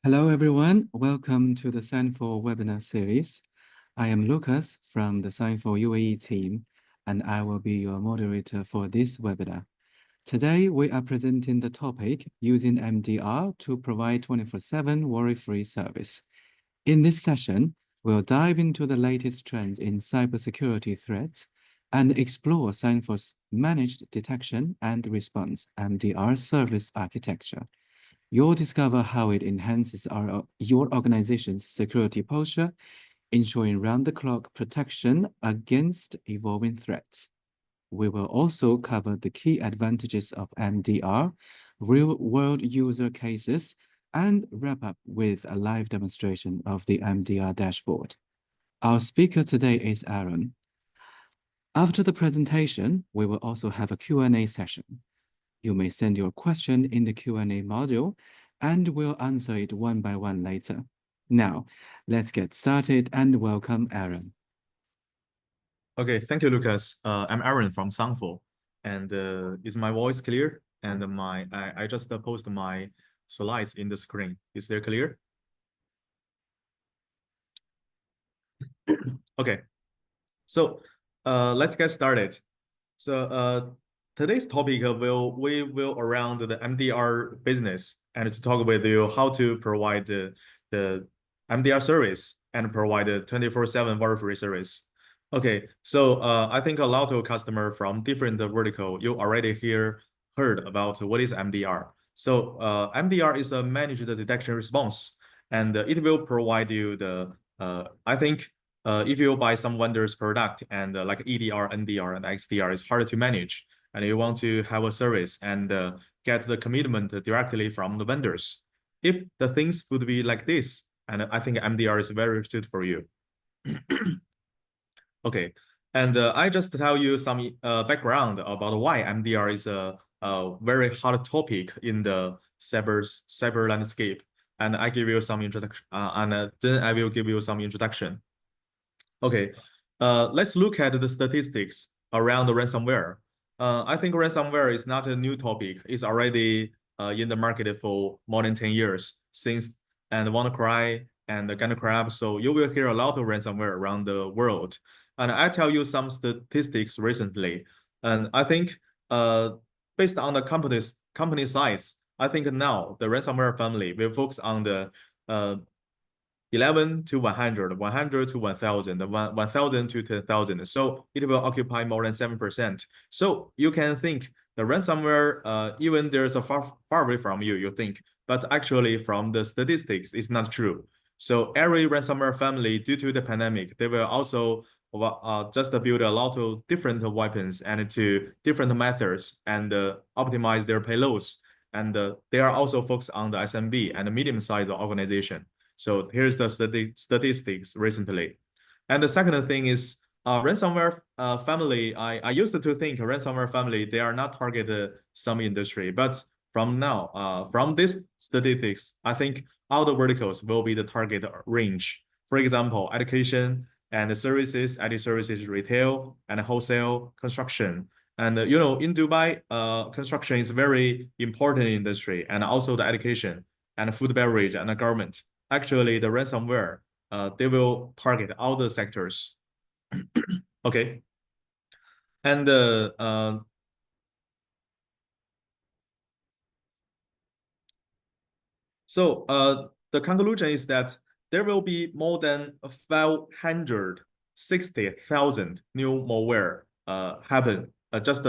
Hello, everyone. Welcome to the Sangfor webinar series. I am Lucas from the Sangfor UAE team, and I will be your moderator for this webinar. Today, we are presenting the topic using MDR to provide 24/7 worry-free service. In this session, we'll dive into the latest trends in cybersecurity threats and explore Sangfor's managed detection and response MDR service architecture. You'll discover how it enhances your organization's security posture, ensuring round-the-clock protection against evolving threats. We will also cover the key advantages of MDR, real-world user cases, and wrap up with a live demonstration of the MDR dashboard. Our speaker today is Aaron. After the presentation, we will also have a Q&A session. You may send your question in the Q&A module, and we'll answer it one by one later. Now, let's get started and welcome Aaron. Okay, thank you, Lucas. I'm Aaron from Sangfor, and is my voice clear? And I just post my slides in the screen. Is there clear? Okay, so let's get started. So today's topic we will around the MDR business and to talk with you how to provide the MDR service and provide a 24/7 worry-free service. Okay, so I think a lot of customers from different vertical, you already heard about what is MDR. So MDR is a managed detection response, and it will provide you the, I think, if you buy some vendor's product and like EDR, NDR, and XDR is hard to manage, and you want to have a service and get the commitment directly from the vendors. If the things would be like this, and I think MDR is very suited for you. Okay, and I just tell you some background about why MDR is a very hot topic in the cyber landscape, and I give you some introduction, and then I will give you some introduction. Okay, let's look at the statistics around the ransomware. I think ransomware is not a new topic. It's already in the market for more than 10 years since and WannaCry and GunCrab. So you will hear a lot of ransomware around the world. And I tell you some statistics recently. And I think based on the company size, I think now the ransomware family will focus on the 11 to 100, 100 to 1,000, 1,000 to 10,000. So it will occupy more than 7%. So you can think the ransomware, even there's a far away from you, you think, but actually from the statistics, it's not true. So every ransomware family, due to the pandemic, they will also just build a lot of different weapons and to different methods and optimize their payloads. And they are also focused on the SMB and medium-sized organization. So here's the statistics recently. And the second thing is ransomware family. I used to think ransomware family, they are not targeted some industry, but from now, from this statistics, I think all the verticals will be the target range. For example, education and services, IT services, retail and wholesale, construction. And you know, in Dubai, construction is very important industry, and also the education and food beverage and the government. Actually, the ransomware, they will target all the sectors. Okay. And so the conclusion is that there will be more than 560,000 new malware happen just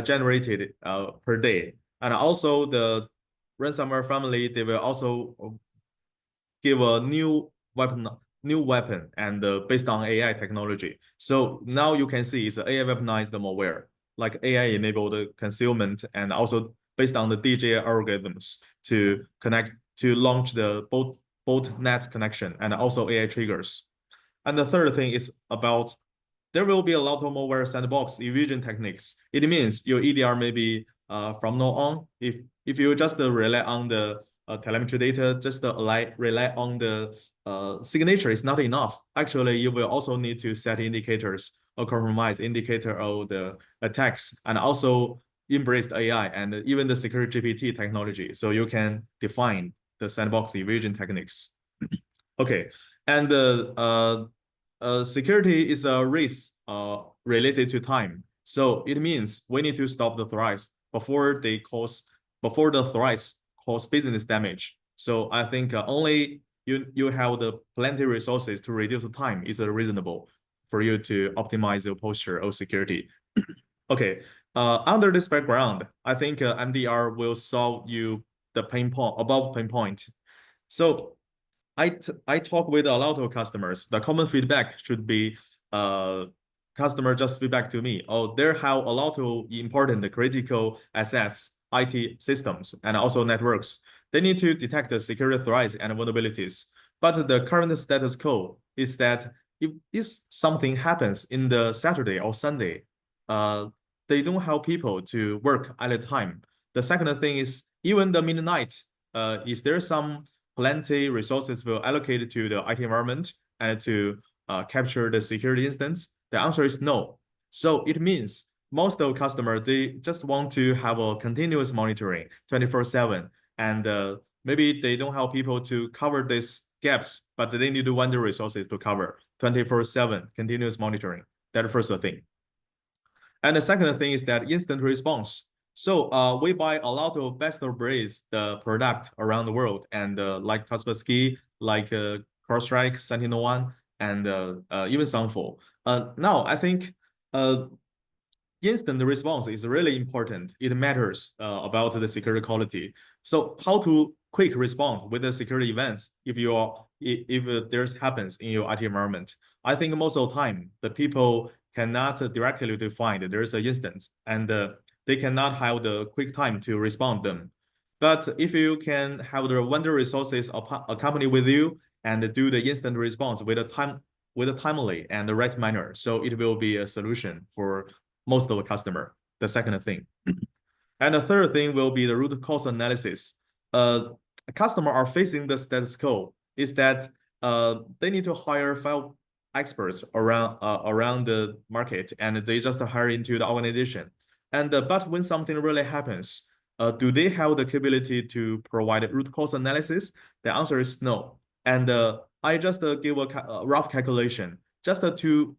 generated per day. And also the ransomware family, they will also give a new weapon and based on AI technology. So now you can see it's AI weaponized malware, like AI enabled concealment and also based on the DJ algorithms to connect to launch the both nets connection and also AI triggers. And the third thing is about there will be a lot of malware sandbox evasion techniques. It means your EDR may be from now on, if you just rely on the telemetry data, just rely on the signature is not enough. Actually, you will also need to set indicators or compromise indicator of the attacks and also embrace the AI and even the security GPT technology. So you can define the sandbox evasion techniques. Okay, and security is a risk related to time. So it means we need to stop the threats before the threats cause business damage. So I think only you have the plenty resources to reduce the time is reasonable for you to optimize your posture of security. Okay, under this background, I think MDR will solve you the pain point. So I talk with a lot of customers. The common feedback should be customer just feedback to me. Oh, they have a lot of important critical assets, IT systems, and also networks. They need to detect the security threats and vulnerabilities. But the current status quo is that if something happens in the Saturday or Sunday, uh, they don't have people to work at a time. The second thing is even the midnight, is there some plenty resources will allocate to the IT environment and to capture the security instance? The answer is no. So it means most of customers, they just want to have a continuous monitoring 24/7. And maybe they don't have people to cover these gaps, but they need vendor resources to cover 24/7 continuous monitoring. That's the first thing. And the second thing is that instant response. So we buy a lot of best of breeds the product around the world, and like Kaspersky, like CrowdStrike, SentinelOne, and even Sangfor. Now I think instant response is really important. It matters about the security quality. So how to quick respond with the security events if there's happens in your IT environment. I think most of the time the people cannot directly define that there's an instance, and they cannot have the quick time to respond them. But if you can have the vendor resources accompany with you and do the instant response with a timely and the right manner, so it will be a solution for most of the customer. The second thing. And the third thing will be the root cause analysis. Customer are facing the status quo is that they need to hire 5 experts around the market, and they just hire into the organization. And but when something really happens, do they have the capability to provide root cause analysis? The answer is no. And I just give a rough calculation. Just 2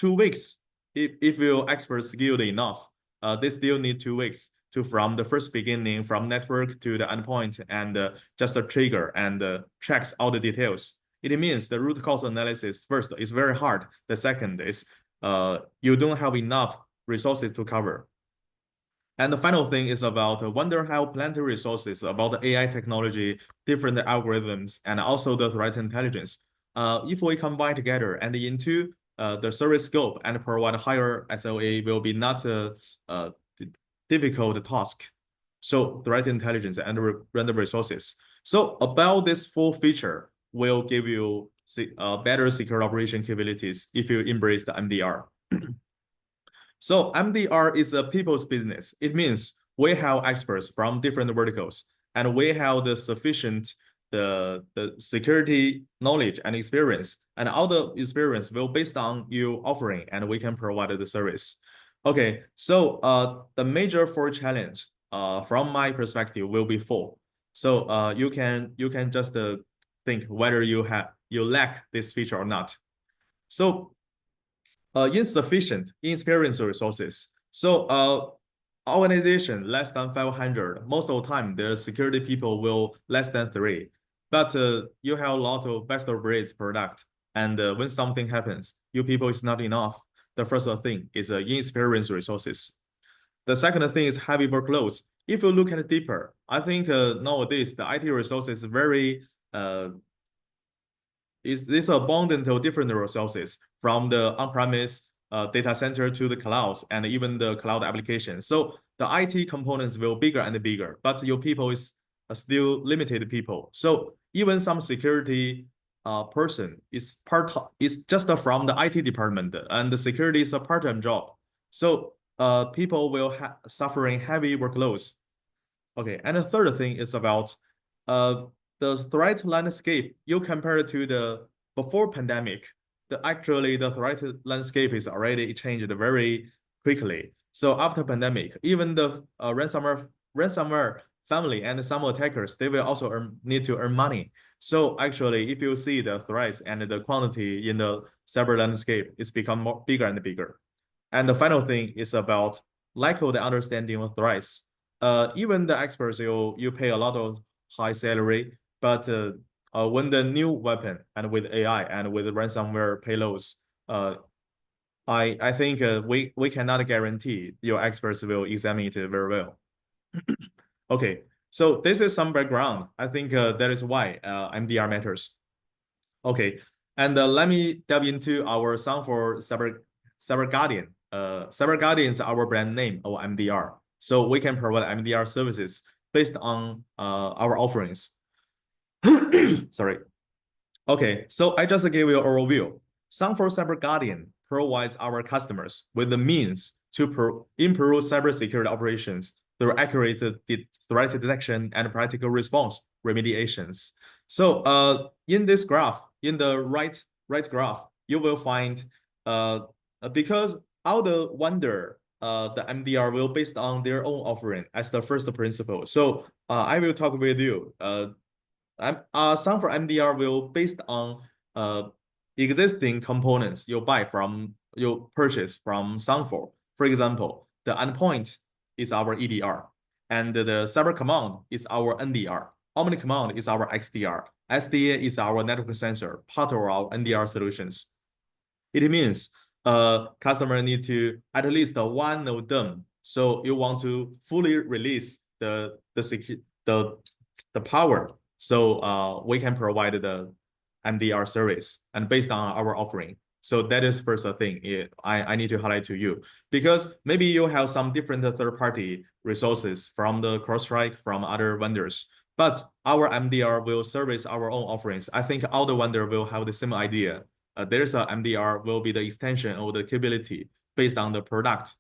weeks, if your experts skilled enough, they still need 2 weeks to from the first beginning, from network to the endpoint, and just a trigger and checks all the details. It means the root cause analysis first is very hard. The second is you don't have enough resources to cover. And the final thing is about wonder how plenty resources about the AI technology, different algorithms, and also the threat intelligence. If we combine together and into the service scope and provide higher SLA will be not a difficult task. So threat intelligence and random resources. So about this full feature will give you better secure operation capabilities if you embrace the MDR. So MDR is a people's business. It means we have experts from different verticals, and we have the sufficient the security knowledge and experience, and all the experience will based on you offering, and we can provide the service. Okay, so the major four challenge from my perspective will be four. So you can just think whether you lack this feature or not. So insufficient inexperienced resources. So organization less than 500, most of the time the security people will less than 3. But you have a lot of best of breeds product, and when something happens, you people is not enough. The first thing is inexperienced resources. The second thing is heavy workloads. If you look at it deeper, I think nowadays the IT resources is very is abundant of different resources from the on-premise data center to the clouds and even the cloud application. So the IT components will bigger and bigger, but your people is still limited people. So even some security person is just from the IT department, and the security is a part-time job. So people will suffering heavy workloads. Okay, and the third thing is about uh, the threat landscape. You compare it to the before pandemic, actually the threat landscape is already changed very quickly. So after pandemic, even the ransomware family and some attackers, they will also need to earn money. So actually, if you see the threats and the quantity in the cyber landscape, it's become more bigger and bigger. And the final thing is about lack of the understanding of threats. Even the experts, you pay a lot of high salary, but when the new weapon and with AI and with ransomware payloads, I think we cannot guarantee your experts will examine it very well. Okay, so this is some background. I think that is why MDR matters. Okay, and let me delve into our Sangfor Cyber Guardian. Cyber Guardian is our brand name of MDR. So we can provide MDR services based on our offerings. Sorry. Okay, so I just gave you an overview. Sangfor Cyber Guardian provides our customers with the means to improve cybersecurity operations through accurate threat detection and practical response remediations. So in this graph, in the right graph, you will find because all the vendor the MDR will based on their own offering as the first principle. So I will talk with you. Sangfor MDR will based on existing components you purchase from Sangfor. For example, the endpoint is our EDR, and the cyber command is our NDR. Omni command is our XDR. SDA is our network sensor, part of our NDR solutions. It means customer need to at least one of them. So you want to fully release the power. So we can provide the MDR service and based on our offering. So that is first thing I need to highlight to you, because maybe you have some different third-party resources from the CrowdStrike, from other vendors, but our MDR will service our own offerings. I think all the vendor will have the same idea. There's a MDR will be the extension of the capability based on the product.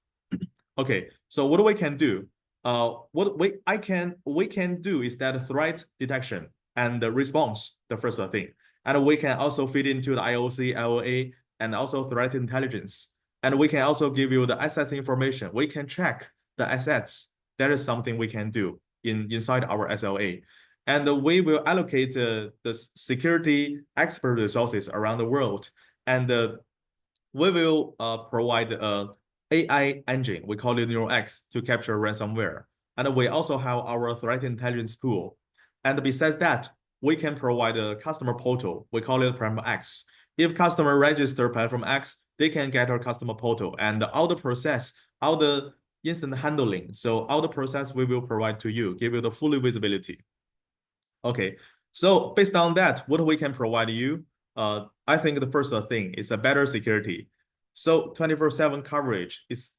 Okay, so what we can do? What we can do is that threat detection and the response, the first thing. And we can also feed into the IOC, IOA, and also threat intelligence. And we can also give you the assets information. We can track the assets. That is something we can do inside our SLA. And we will allocate the security expert resources around the world. And we will provide a AI engine, we call it NeuroX, to capture ransomware. And we also have our threat intelligence pool. And besides that, we can provide a customer portal, we call it Platform X. If customer register Platform X, they can get our customer portal and all the process, all the instant handling. So all the process we will provide to you, give you the full visibility. Okay, so based on that, what we can provide you, I think the first thing is a better security. So 24/7 coverage is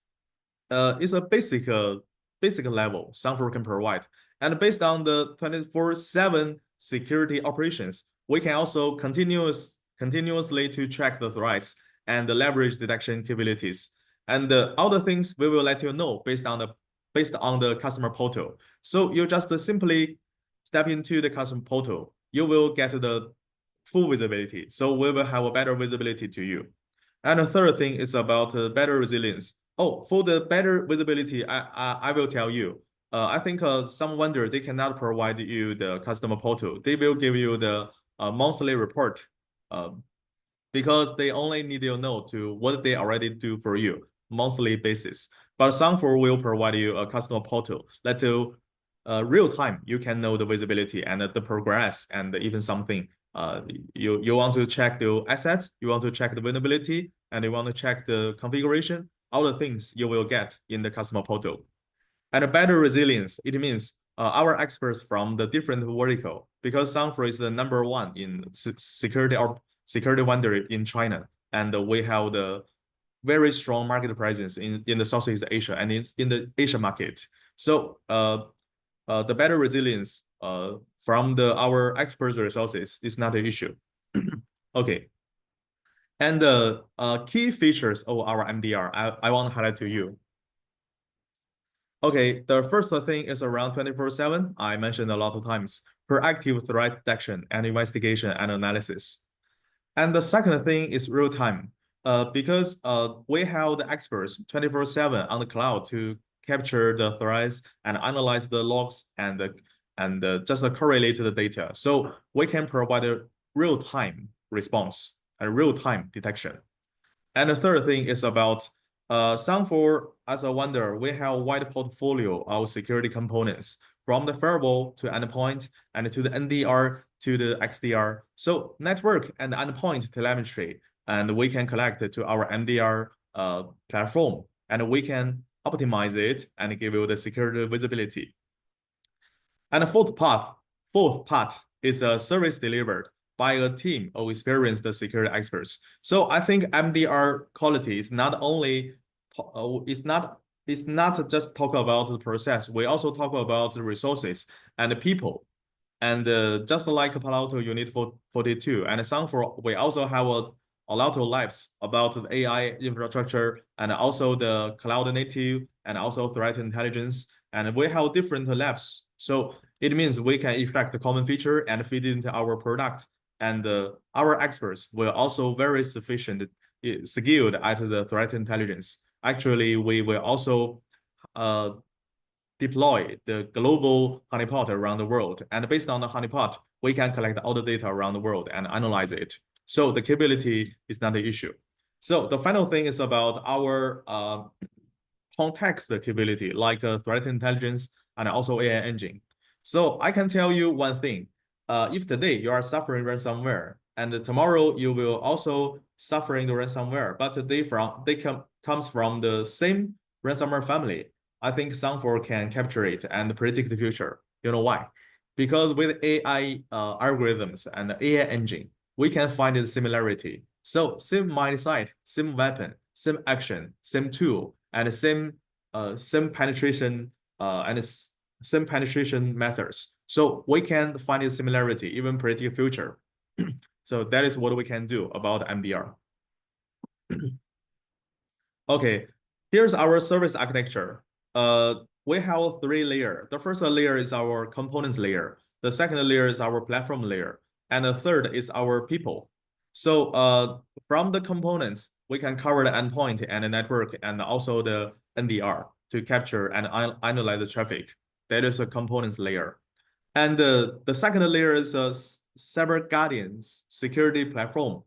a basic level Sangfor can provide. And based on the 24/7 security operations, we can also continuously to track the threats and the leverage detection capabilities. And all the things we will let you know based on the customer portal. So you just simply step into the customer portal, you will get the full visibility. So we will have a better visibility to you. And the third thing is about better resilience. Oh, for the better visibility, I will tell you. I think some vendor, they cannot provide you the customer portal. They will give you the monthly report because they only need to know to what they already do for you monthly basis. But Sangfor will provide you a customer portal that to real time you can know the visibility and the progress and even something. You want to check the assets, you want to check the vulnerability, and you want to check the configuration. All the things you will get in the customer portal. And a better resilience, it means our experts from the different vertical, because Sangfor is the #1 in security vendor in China, and we have the very strong market presence in the Southeast Asia and in the Asia market. So the better resilience from our expert resources is not an issue. Okay. And the key features of our MDR, I want to highlight to you. Okay, the first thing is around 24/7. I mentioned a lot of times, proactive threat detection and investigation and analysis. And the second thing is real time. Because we have the experts 24/7 on the cloud to capture the threads and analyze the logs and just correlate the data. So we can provide a real-time response and real-time detection. And the third thing is about Sangfor, as a vendor, we have a wide portfolio of security components from the firewall to endpoint and to the NDR to the XDR. So network and endpoint telemetry, and we can collect it to our MDR platform, and we can optimize it and give you the security visibility. And the fourth part is a service delivered by a team of experienced security experts. So I think MDR quality is not only it's not just talk about the process. We also talk about the resources and the people. And just like Palo Alto Unit 42 and Sangfor, we also have a lot of labs about the AI infrastructure and also the cloud native and also threat intelligence. And we have different labs. So it means we can extract the common feature and feed it into our product. And our experts will also very skilled at the threat intelligence. Actually, we will also deploy the global honeypot around the world. And based on the honeypot, we can collect all the data around the world and analyze it. So the capability is not the issue. So the final thing is about our context capability, like threat intelligence and also AI engine. So I can tell you one thing. If today you are suffering ransomware, and tomorrow you will also suffering the ransomware, but comes from the same ransomware family, I think Sangfor can capture it and predict the future. You know why? Because with AI algorithms and AI engine, we can find the similarity. So same mindset, same weapon, same action, same tool, and same penetration same penetration methods. So we can find a similarity, even predict future. So that is what we can do about MDR. Okay, here's our service architecture. We have 3 layers. The first layer is our components layer. The second layer is our platform layer. And the third is our people. So from the components, we can cover the endpoint and the network and also the NDR to capture and analyze the traffic. That is a components layer. And the second layer is a Cyber Guardians security platform.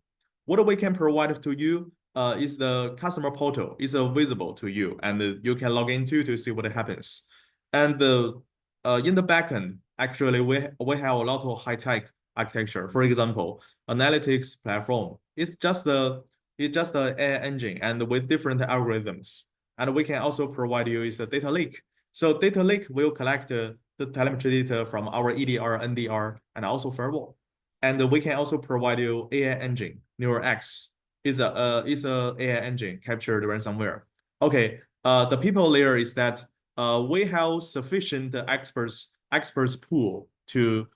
What we can provide to you is the customer portal is visible to you, and you can log into to see what happens. And in the backend, actually, we have a lot of high-tech architecture. For example, analytics platform is just the AI engine and with different algorithms. And we can also provide you is a data lake. So data lake will collect the telemetry data from our EDR, NDR, and also firewall. And we can also provide you AI engine. NeuroX is a AI engine captured ransomware. Okay, the people layer is that we have sufficient experts pool to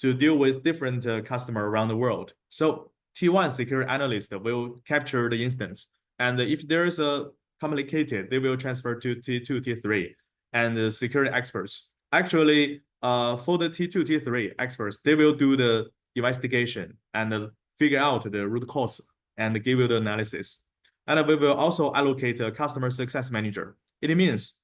deal with different customer around the world. So T1 security analyst will capture the instance, and if there is a complicated, they will transfer to T2, T3, and the security experts. Actually, for the T2, T3 experts, they will do the investigation and figure out the root cause and give you the analysis. And we will also allocate a customer success manager. It means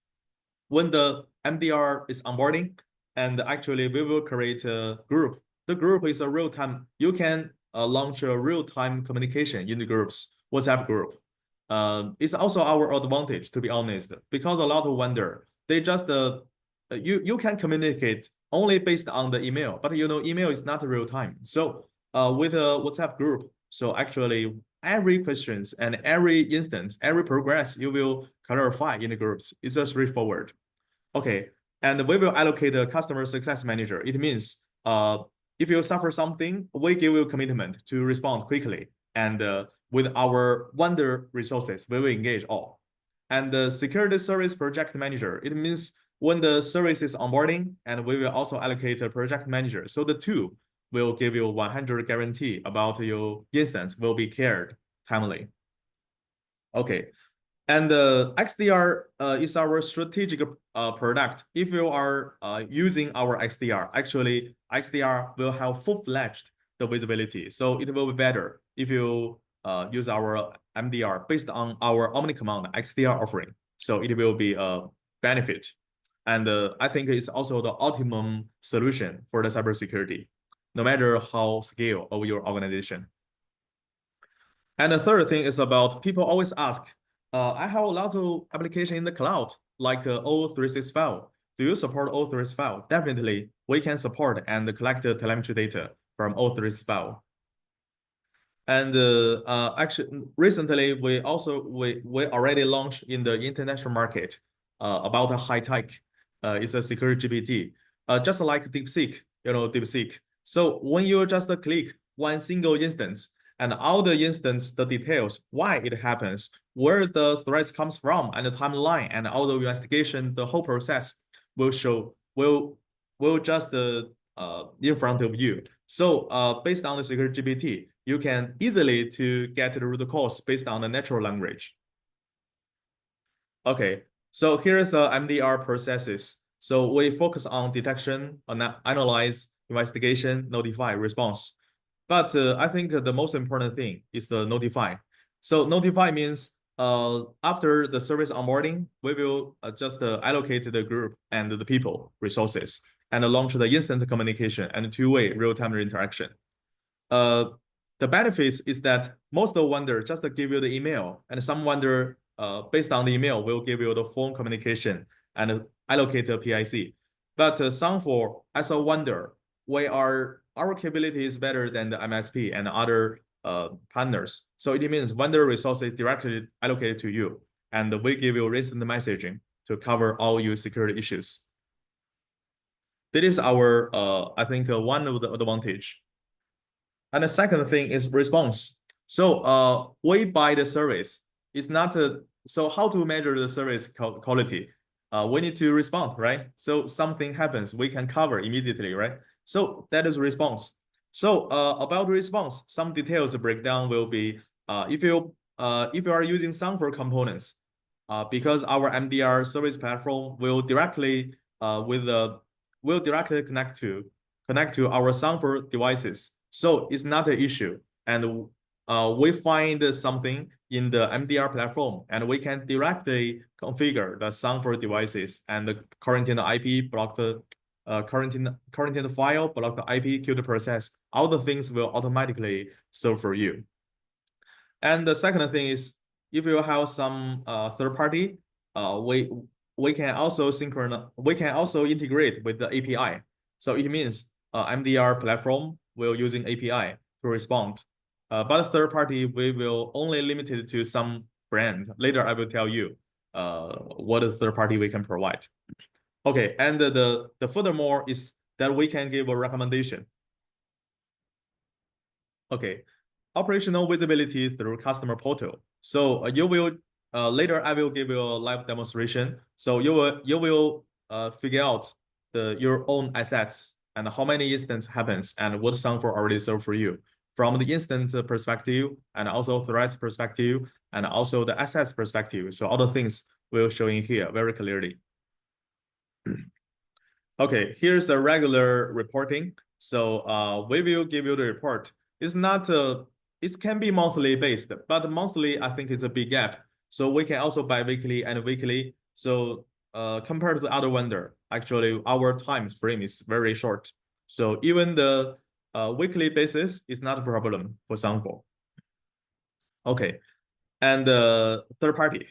when the MDR is onboarding, and actually we will create a group. The group is a real-time. You can launch a real-time communication in the groups, WhatsApp group. It's also our advantage, to be honest, because a lot of vendor, they just you can communicate only based on the email, but email is not real time. So with a WhatsApp group, so actually every questions and every instance, every progress you will clarify in the groups. It's just straightforward. Okay, and we will allocate a customer success manager. It means if you suffer something, we give you commitment to respond quickly, and with our vendor resources, we will engage all. And the security service project manager, it means when the service is onboarding, and we will also allocate a project manager. So the two will give you 100 guarantee about your instance will be cared timely. Okay, and XDR is our strategic product. If you are using our XDR, actually XDR will have full-fledged the visibility. So it will be better if you use our MDR based on our OmniCommand XDR offering. So it will be benefit. And I think it's also the optimum solution for the cybersecurity, no matter how scale of your organization. And the third thing is about people always ask, I have a lot of application in the cloud, like O365. Do you support O365? Definitely, we can support and collect the telemetry data from O365. And actually, recently we already launched in the international market about a high tech. It's a security GPT, just like DeepSeek, DeepSeek. So when you just click one single instance and all the instance, the details, why it happens, where the threats comes from, and the timeline, and all the investigation, the whole process will just in front of you. So based on the security GPT, you can easily to get the root cause based on the natural language. Okay, so here's the MDR processes. So we focus on detection, analyze, investigation, notify, response. But I think the most important thing is the notify. So notify means after the service onboarding, we will just allocate the group and the people resources and launch the instant communication and two-way real-time interaction. The benefits is that most of vendor just give you the email, and some vendor based on the email will give you the phone communication and allocate a PIC. But Sangfor as a vendor, our capability is better than the MSP and other partners. So it means vendor resources directly allocated to you, and we give you instant messaging to cover all your security issues. That is our, I think, one of the advantage. And the second thing is response. So we buy the service. It's not so how to measure the service quality? We need to respond, right? So something happens, we can cover immediately, right? So that is response. So about response, some details breakdown will be if you are using Sangfor components, because our MDR service platform will directly connect to our Sangfor devices. So it's not an issue. And we find something in the MDR platform, and we can directly configure the Sangfor devices and quarantine the IP, block the quarantine the file, block the IP, kill the process. All the things will automatically serve for you. And the second thing is, if you have some third party, we can also integrate with the API. So it means MDR platform will using API to respond. But third party, we will only limit it to some brand. Later, I will tell you what is third party we can provide. Okay, and the furthermore is that we can give a recommendation. Okay, operational visibility through customer portal. So you will later I will give you a live demonstration. So you will figure out your own assets and how many instance happens and what Sangfor already serve for you from the instance perspective and also threats perspective and also the assets perspective. So all the things will show in here very clearly. Okay, here's the regular reporting. So we will give you the report. It's not it can be monthly based, but monthly I think it's a big gap. So we can also bi-weekly and weekly. So compared to the other vendor, actually our time frame is very short. So even the weekly basis is not a problem for Sangfor. Okay, and third party.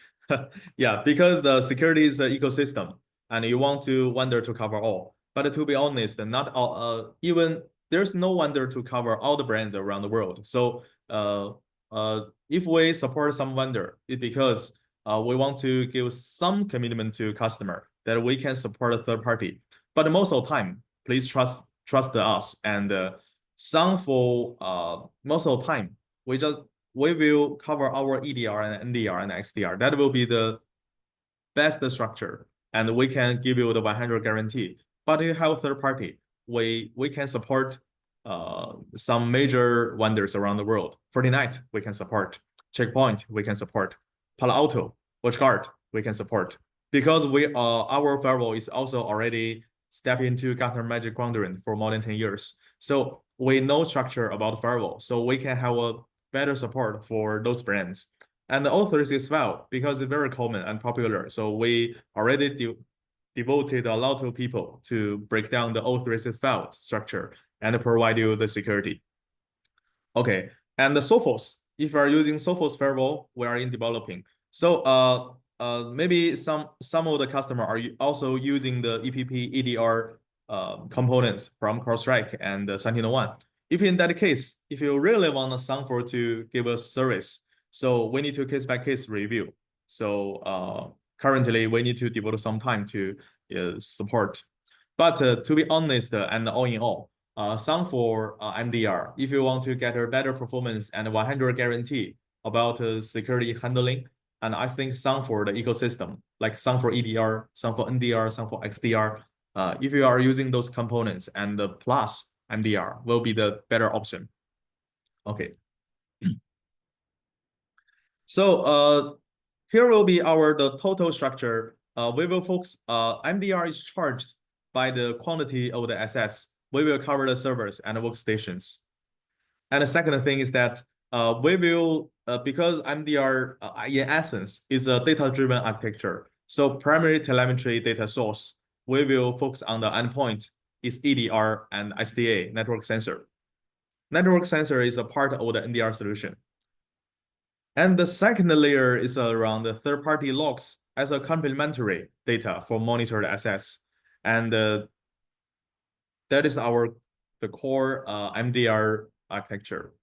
Yeah, because the security is an ecosystem and you want to vendor to cover all. But to be honest, not all, even there's no vendor to cover all the brands around the world. So if we support some vendor, it's because we want to give some commitment to customer that we can support a third party. But most of the time, please trust us. And Sangfor, most of the time, we will cover our EDR and NDR and XDR. That will be the best structure, and we can give you the 100 guarantee. But if you have a third party, we can support some major vendors around the world. Fortinet, we can support. Checkpoint, we can support. Palo Alto, WatchGuard, we can support. Because our firewall is also already stepped into Gartner Magic Quadrant for more than 10 years. So we know structure about firewall. So we can have a better support for those brands. And the O36 file, because it's very common and popular, so we already devoted a lot of people to break down the O36 file structure and provide you the security. Okay, and the Sophos, if you are using Sophos firewall, we are in developing. So maybe some of the customer are also using the EPP EDR components from CrowdStrike and SentinelOne. If in that case, if you really want Sangfor to give us service, so we need to case by case review. So currently we need to devote some time to support. But to be honest, and all in all, Sangfor MDR, if you want to get a better performance and 100 guarantee about security handling, and I think Sangfor the ecosystem, like Sangfor EDR, Sangfor NDR, Sangfor XDR, if you are using those components and plus MDR will be the better option. Okay. So here will be the total structure. We will focus, MDR is charged by the quantity of the assets. We will cover the servers and the workstations. And the second thing is that we will, because MDR in essence is a data-driven architecture. So primary telemetry data source, we will focus on the endpoint is EDR and SDA, network sensor. Network sensor is a part of the NDR solution. And the second layer is around the third-party logs as a complementary data for monitored assets. And that is the core MDR architecture.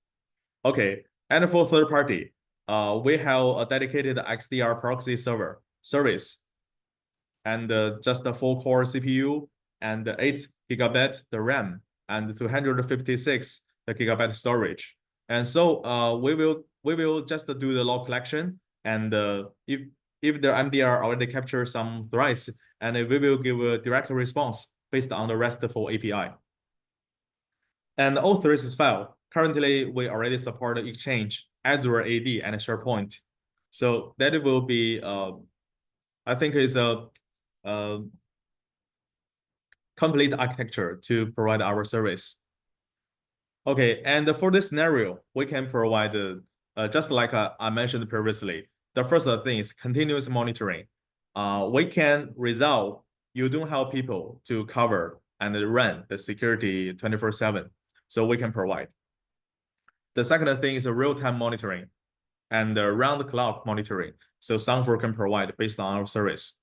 Okay, and for third party, we have a dedicated XDR proxy server service, and just a 4-core CPU and 8 GB the RAM and 256 the gigabyte storage. And so we will just do the log collection, and if the MDR already captures some threats, and we will give a direct response based on the RESTful API. And O3 file, currently we already support Exchange, Azure AD, and SharePoint. So that will be, I think, is a complete architecture to provide our service. Okay, and for this scenario, we can provide, just like I mentioned previously, the first thing is continuous monitoring. We can resolve, you don't have people to cover and run the security 24/7. So we can provide. The second thing is real-time monitoring and round-the-clock monitoring. So Sangfor can provide based on our service.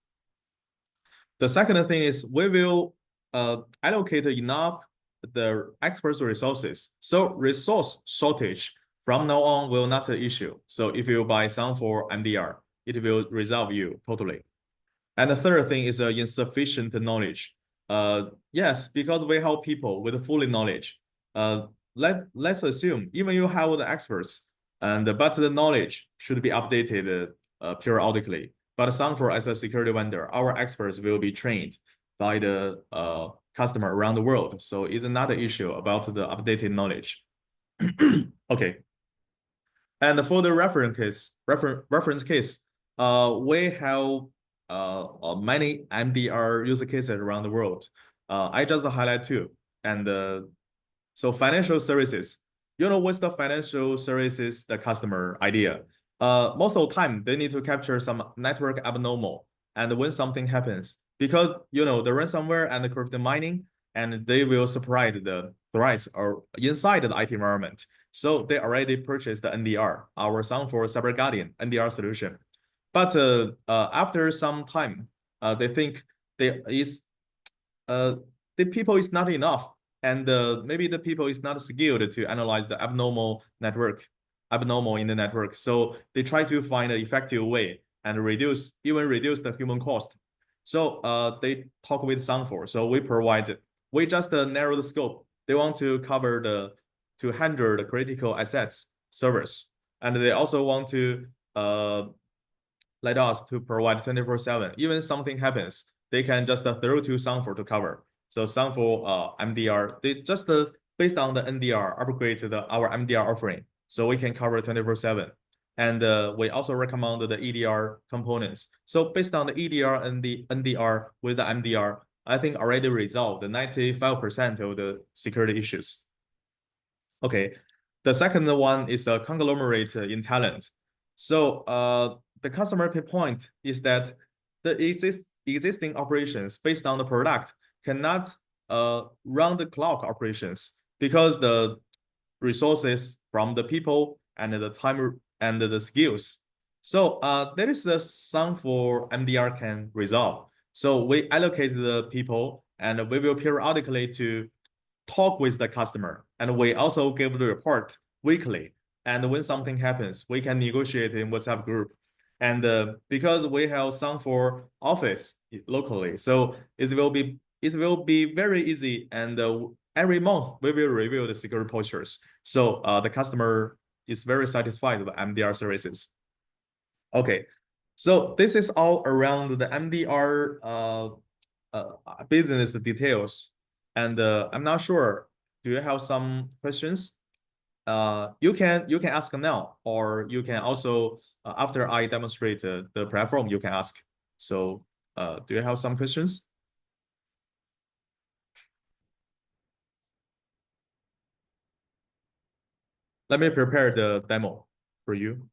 The second thing is we will allocate enough the experts resources. So resource shortage from now on will not an issue. So if you buy Sangfor MDR, it will resolve you totally. And the third thing is insufficient knowledge. Yes, because we have people with full knowledge. Let's assume even you have the experts, but the knowledge should be updated periodically. But Sangfor as a security vendor, our experts will be trained by the customer around the world. So it's not an issue about the updated knowledge. Okay. And for the reference case, we have many MDR use cases around the world. I just highlight two. And so financial services, what's the financial services, the customer idea? Most of the time, they need to capture some network abnormal. And when something happens, because, the ransomware and the crypto mining, and they will spread the threats or inside the IT environment. So they already purchased the NDR, our Sangfor Cyber Guardian NDR solution. But after some time, they think the people is not enough, and maybe the people is not skilled to analyze the abnormal in the network. So they try to find an effective way and reduce the human cost. So they talk with Sangfor. So we just narrow the scope. They want to cover to handle the critical assets servers, and they also want to let us to provide 24/7. Even something happens, they can just throw to Sangfor to cover. So Sangfor MDR, they just based on the NDR upgrade our MDR offering, so we can cover 24/7. And we also recommend the EDR components. So based on the EDR and the NDR with the MDR, I think already resolved the 95% of the security issues. Okay, the second one is a conglomerate in talent. So the customer pain point is that the existing operations based on the product cannot run the clock operations because the resources from the people and the time and the skills. So that is the Sangfor MDR can resolve. So we allocate the people and we will periodically to talk with the customer. And we also give the report weekly. And when something happens, we can negotiate in WhatsApp group. And because we have Sangfor office locally, so it will be very easy. And every month we will review the security postures. So the customer is very satisfied with MDR services. Okay, so this is all around the MDR business details. And I'm not sure. Do you have some questions? You can ask now, or you can also after I demonstrate the platform, you can ask. So do you have some questions? Let me prepare the demo for you.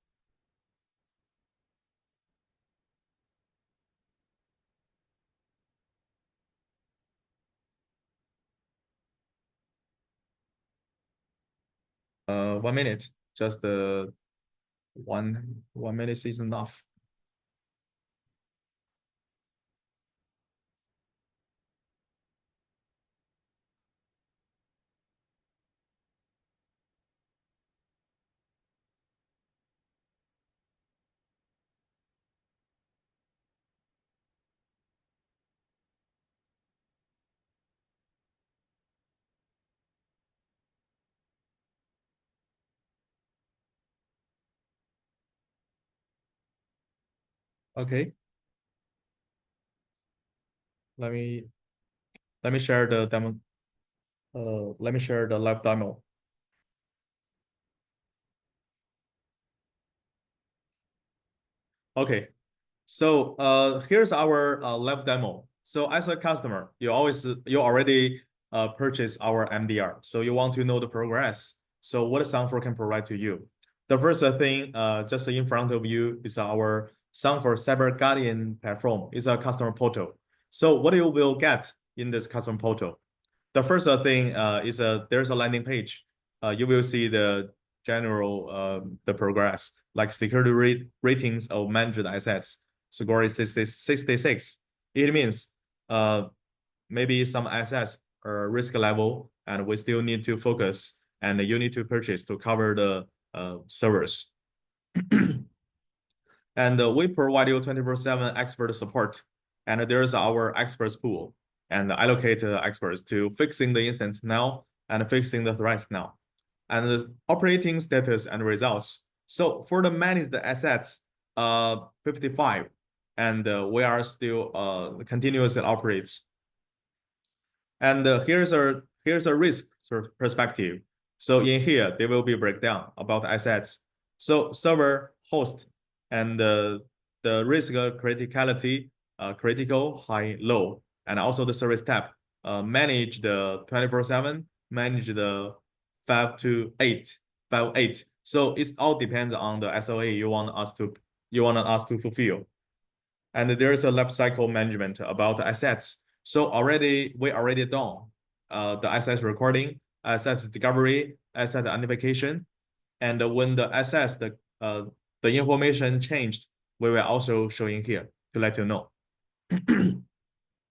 One minute. Just one minute is enough. Okay. Let me let me share the demo. Let me share the live demo. Okay. So here's our live demo. So as a customer, you already purchase our MDR. So you want to know the progress. So what Sangfor can provide to you. The first thing just in front of you is our Sangfor Cyber Guardian platform. It's a customer portal. So what you will get in this customer portal. The first thing is there's a landing page. You will see the general the progress like security ratings of managed assets. Score is 66. It means maybe some assets are risk level and we still need to focus and you need to purchase to cover the servers. And we provide you 24/7 expert support. And there's our experts pool and allocate experts to fixing the instance now and fixing the threats now. And the operating status and results. So for the managed assets, 55, and we are still continuously operates. And here's a risk perspective. So in here, there will be breakdown about assets. So server, host, and the risk criticality, critical, high, low, and also the service tab. Manage the 24/7, manage the 5 to 8, 5, 8. So it all depends on the SLA you want us to fulfill. And there's a life cycle management about assets. So we already done the assets recording, assets discovery, asset identification, and when the assets the information changed, we will also show in here to let you know.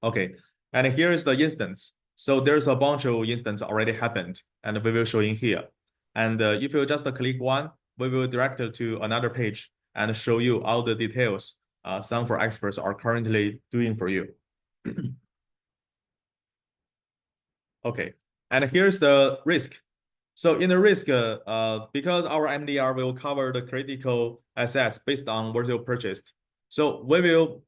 Okay, and here is the instance. So there's a bunch of instances already happened, and we will show in here. And if you just click one, we will direct you to another page and show you all the details Sangfor experts are currently doing for you. Okay, and here's the risk. So in the risk, because our MDR will cover the critical assets based on what you purchased. So we will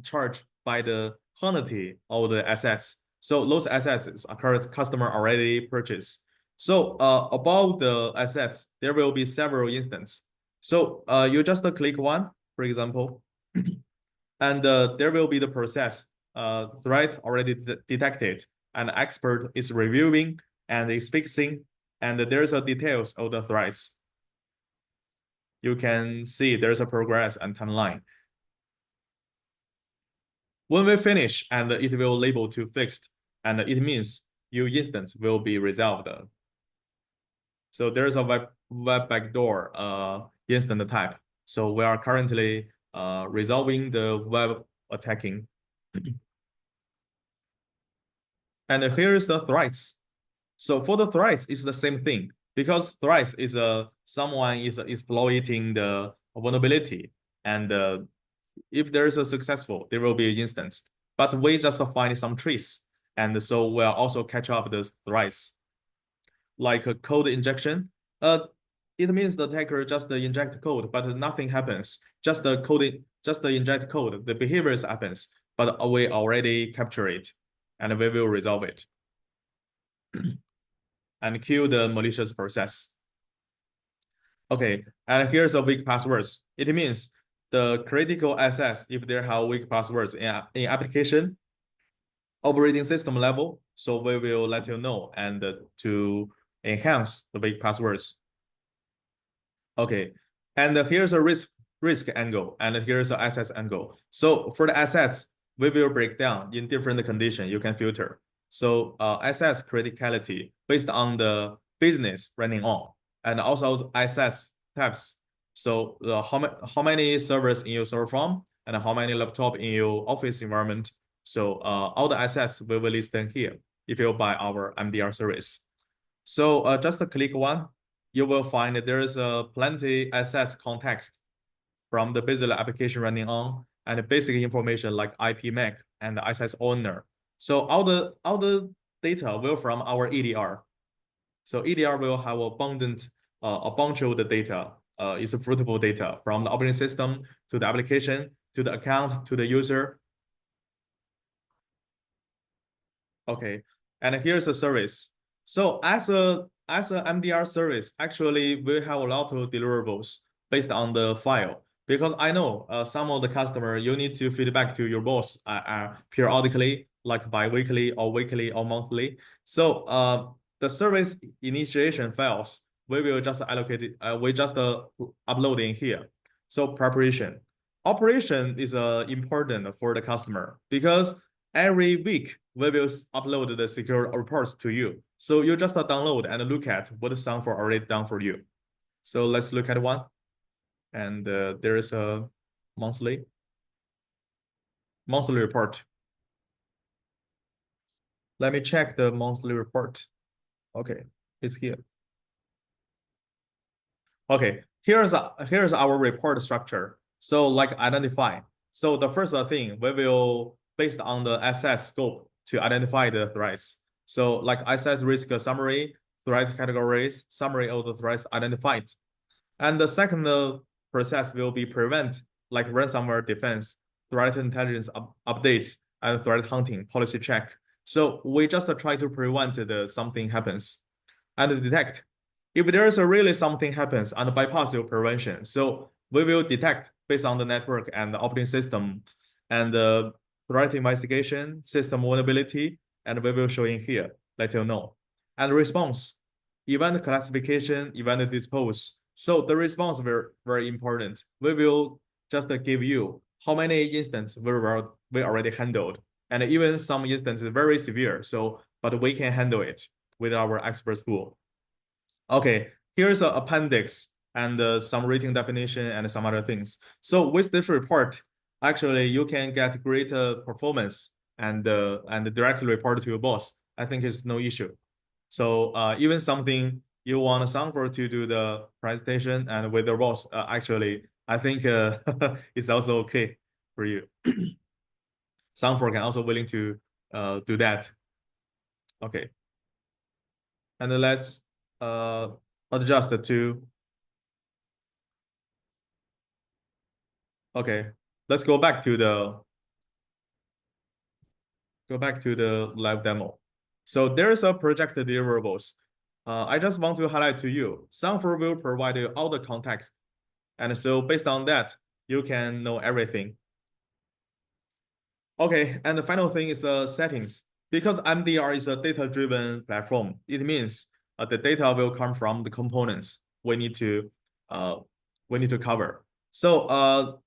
charge by the quantity of the assets. So those assets is a current customer already purchased. So above the assets, there will be several instances. So you just click one, for example, and there will be the process. Threat already detected, and expert is reviewing and is fixing, and there's a details of the threats. you can see there's a progress and timeline. When we finish, and it will label to fixed, and it means your instance will be resolved. So there's a web backdoor instance type. So we are currently resolving the web attacking. And here's the threats. So for the threats, it's the same thing, because threats is someone is exploiting the vulnerability, and if there is a successful, there will be an instance. But we just find some trace, and so we'll also catch up the threats. Like a code injection, it means the attacker just inject code, but nothing happens. Just the coding, just the inject code, the behaviors happens, but we already capture it, and we will resolve it and kill the malicious process. Okay, and here's a weak passwords. It means the critical access if there have weak passwords in application operating system level. So we will let you know and to enhance the weak passwords. Okay, and here's a risk angle, and here's the assets angle. So for the assets, we will break down in different conditions. You can filter. So assets criticality based on the business running on, and also assets types. So how many servers in your server farm, and how many laptop in your office environment. So all the assets we will list them here if you buy our MDR service. So just click one, you will find that there is plenty assets context from the business application running on, and basic information like IP MAC and assets owner. So all the data will from our EDR. So EDR will have abundant a bunch of the data. It's a fruitful data from the operating system to the application to the account to the user. Okay, and here's a service. So as a MDR service, actually we have a lot of deliverables based on the file, because I know some of the customer you need to feedback to your boss periodically, like bi-weekly or weekly or monthly. So the service initiation files we will just allocate it. We just upload in here. So preparation, operation is important for the customer, because every week we will upload the secure reports to you. So you just download and look at what Sangfor already done for you. So let's look at one. And there is a monthly report. Let me check the monthly report. Okay, it's here. Okay, here's our report structure. So like identify. So the first thing we will based on the asset scope to identify the threats. So like asset risk summary, threat categories, summary of the threats identified. And the second process will be prevent, like ransomware defense, threat intelligence update, and threat hunting policy check. So we just try to prevent something happens and detect. If there is really something happens and bypass your prevention, so we will detect based on the network and the operating system and the threat investigation, system vulnerability, and we will show in here, let you know. And response, event classification, event dispose. So the response very important. We will just give you how many instances we already handled, and even some instances very severe. So, but we can handle it with our expert tool. Okay, here's an appendix and some rating definition and some other things. So with this report, actually you can get greater performance and directly report to your boss. I think it's no issue. So even something you want Sangfor to do the presentation and with the boss, actually, I think it's also okay for you. Sangfor can also willing to do that. Okay. And let's adjust to. Okay, let's go back to the live demo. So there's a project deliverables. I just want to highlight to you, Sangfor will provide you all the context. And so based on that, you can know everything. Okay, and the final thing is the settings. Because MDR is a data-driven platform, it means the data will come from the components. We need to we need to cover. So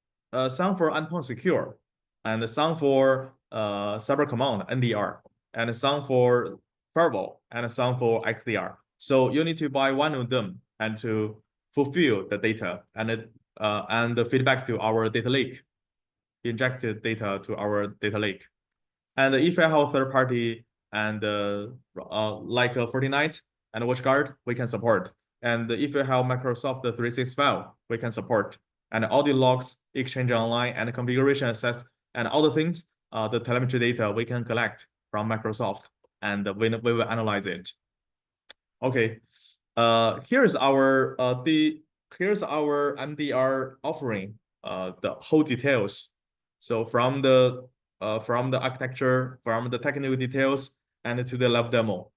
some for endpoint secure, and some for cyber command (NDR), and some for firewall, and some for XDR. So you need to buy one of them and to fulfill the data and the feedback to our data lake, injected data to our data lake. And if I have third party and like Fortinet and WatchGuard, we can support. And if you have Microsoft 365, we can support. And audio logs, Exchange Online, and configuration access, and all the things, the telemetry data we can collect from Microsoft, and we will analyze it. Okay, here's our MDR offering, the whole details. So from the architecture, from the technical details, and to the lab demo.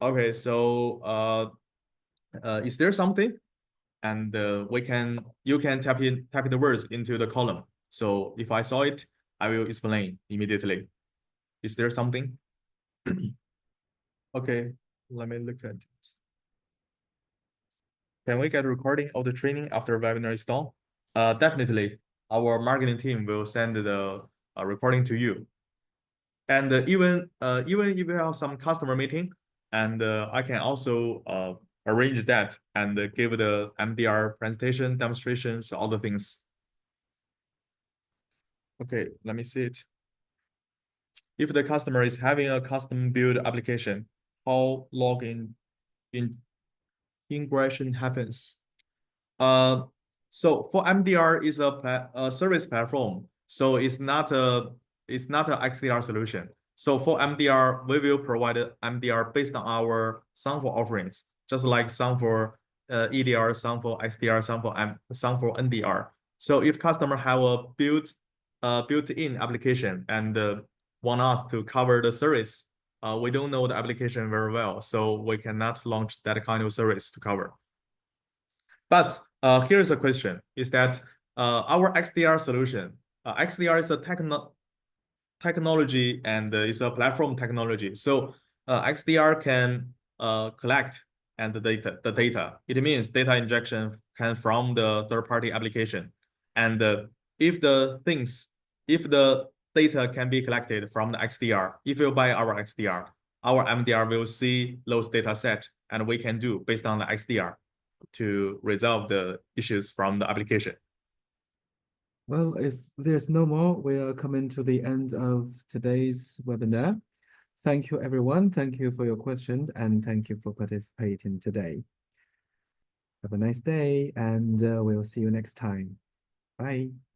Okay, so is there something? And you can type the words into the column. So if I saw it, I will explain immediately. Is there something? Okay, let me look at it. Can we get a recording of the training after webinar is done? Definitely. Our marketing team will send the recording to you. And even if you have some customer meeting, and I can also arrange that and give the MDR presentation, demonstrations, all the things. Okay, let me see it. If the customer is having a custom build application, how login integration happens? So for MDR is a service platform, so it's not a XDR solution. So for MDR, we will provide MDR based on our Sangfor offerings, just like Sangfor EDR, Sangfor XDR, Sangfor NDR. So if customer have a built-in application and want us to cover the service, we don't know the application very well, so we cannot launch that kind of service to cover. But here's a question: is that our XDR solution? XDR is a technology and it's a platform technology. So XDR can collect and the data. It means data injection can from the third-party application, and if the data can be collected from the XDR, if you buy our XDR, our MDR will see those data set, and we can do based on the XDR to resolve the issues from the application. Well, if there's no more, we are coming to the end of today's webinar. Thank you, everyone. Thank you for your questions, and thank you for participating today. Have a nice day, and we'll see you next time. Bye.